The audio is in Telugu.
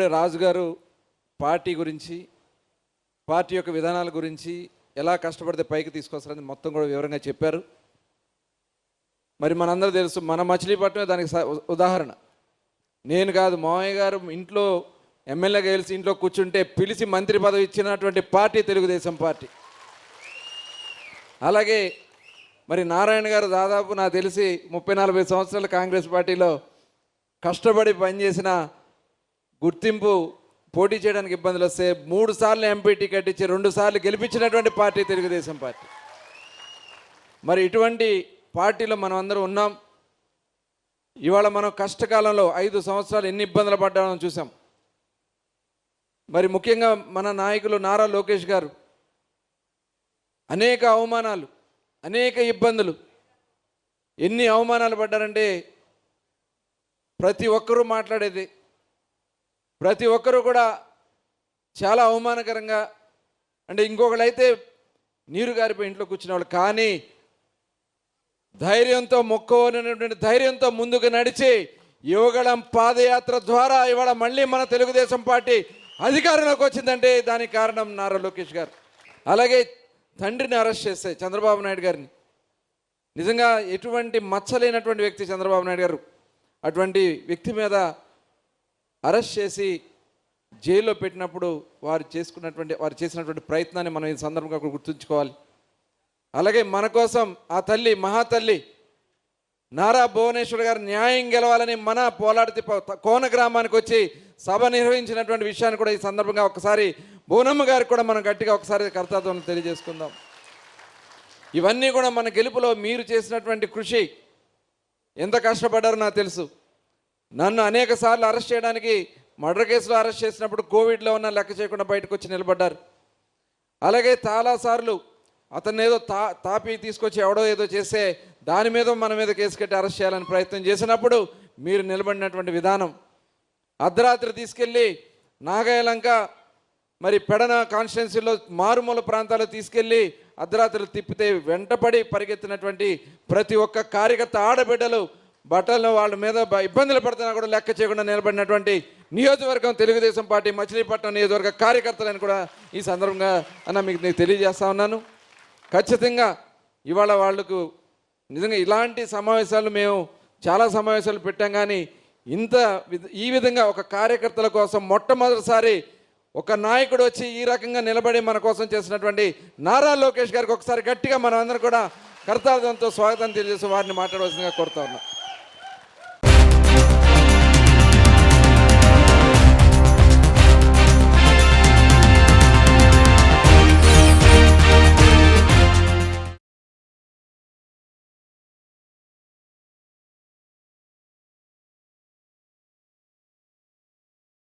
ఇప్పుడే రాజుగారు పార్టీ గురించి, పార్టీ యొక్క విధానాల గురించి, ఎలా కష్టపడితే పైకి తీసుకొస్తారని మొత్తం కూడా వివరంగా చెప్పారు. మరి మనందరూ తెలుసు, మన మచిలీపట్నమే దానికి ఉదాహరణ. నేను కాదు, మావయ్య గారు ఇంట్లో ఎమ్మెల్యేగా గెలిచి ఇంట్లో కూర్చుంటే పిలిచి మంత్రి పదవి ఇచ్చినటువంటి పార్టీ తెలుగుదేశం పార్టీ. అలాగే మరి నారాయణ గారు దాదాపు నాకు తెలిసి 30-40 సంవత్సరాలు కాంగ్రెస్ పార్టీలో కష్టపడి పనిచేసిన, గుర్తింపు, పోటీ చేయడానికి ఇబ్బందులు వస్తే 3 సార్లు ఎంపీ టికెట్ ఇచ్చి 2 సార్లు గెలిపించినటువంటి పార్టీ తెలుగుదేశం పార్టీ. మరి ఇటువంటి పార్టీలో మనం అందరం ఉన్నాం. ఇవాళ మనం కష్టకాలంలో 5 సంవత్సరాలు ఎన్ని ఇబ్బందులు పడ్డామో చూసాం. మరి ముఖ్యంగా మన నాయకులు నారా లోకేష్ గారు అనేక అవమానాలు, అనేక ఇబ్బందులు, ఎన్ని అవమానాలు పడ్డారంటే ప్రతి ఒక్కరూ మాట్లాడేది, ప్రతి ఒక్కరూ కూడా చాలా అవమానకరంగా, అంటే ఇంకొకళ్ళైతే నీరు గారిపోయి ఇంట్లో కూర్చునేవాళ్ళు. కానీ ధైర్యంతో, మొక్కవనటువంటి ధైర్యంతో ముందుకు నడిచి యువగళం పాదయాత్ర ద్వారా ఇవాళ మళ్ళీ మన తెలుగుదేశం పార్టీ అధికారంలోకి వచ్చిందంటే దానికి కారణం నారా లోకేష్ గారు. అలాగే తండ్రిని అరెస్ట్ చేస్తే చంద్రబాబు నాయుడు గారిని, నిజంగా ఎటువంటి మచ్చలేనటువంటి వ్యక్తి చంద్రబాబు నాయుడు గారు, అటువంటి వ్యక్తి మీద అరెస్ట్ చేసి జైల్లో పెట్టినప్పుడు వారు చేసినటువంటి ప్రయత్నాన్ని మనం ఈ సందర్భంగా గుర్తుంచుకోవాలి. అలాగే మన కోసం ఆ తల్లి, మహాతల్లి నారా భువనేశ్వర్ గారు న్యాయం గెలవాలని మన పోలాడి కోన గ్రామానికి వచ్చి సభ నిర్వహించినటువంటి విషయాన్ని కూడా ఈ సందర్భంగా ఒకసారి బోనమ్మ గారికి కూడా మనం గట్టిగా ఒకసారి కర్తవ్యం తెలియజేసుకుందాం. ఇవన్నీ కూడా మన గెలుపులో మీరు చేసినటువంటి కృషి, ఎంత కష్టపడ్డారో నాకు తెలుసు. నన్ను అనేక సార్లు అరెస్ట్ చేయడానికి, మర్డర్ కేసులో అరెస్ట్ చేసినప్పుడు కోవిడ్లో ఉన్న లెక్క చేయకుండా బయటకు వచ్చి నిలబడ్డారు. అలాగే చాలాసార్లు అతన్ని ఏదో తాపి తీసుకొచ్చి ఎవడో ఏదో చేస్తే దాని మీద మన మీద కేసు కట్టి అరెస్ట్ చేయాలని ప్రయత్నం చేసినప్పుడు మీరు నిలబడినటువంటి విధానం, అర్ధరాత్రి తీసుకెళ్ళి నాగాయలంక, మరి పెడన కాన్స్టిట్యున్సీలో మారుమూల ప్రాంతాల్లో తీసుకెళ్ళి అర్ధరాత్రులు తిప్పితే వెంటపడి పరిగెత్తినటువంటి ప్రతి ఒక్క కార్యకర్త, ఆడబిడ్డలు బట్టలను వాళ్ళ మీద ఇబ్బందులు పడుతున్నా కూడా లెక్క చేయకుండా నిలబడినటువంటి నియోజకవర్గం తెలుగుదేశం పార్టీ మచిలీపట్నం నియోజకవర్గ కార్యకర్తలను కూడా ఈ సందర్భంగా మీకు నేను తెలియజేస్తా ఉన్నాను. ఖచ్చితంగా ఇవాళ వాళ్ళకు నిజంగా ఇలాంటి సమావేశాలు మేము చాలా సమావేశాలు పెట్టాం, కానీ ఈ విధంగా ఒక కార్యకర్తల కోసం మొట్టమొదటిసారి ఒక నాయకుడు వచ్చి ఈ రకంగా నిలబడి మన కోసం చేసినటువంటి నారా లోకేష్ గారికి ఒకసారి గట్టిగా మనం అందరం కూడా కర్తవ్యంతో స్వాగతం తెలియజేసి వారిని మాట్లాడవలసిందిగా కోరుతా ఉన్నాం.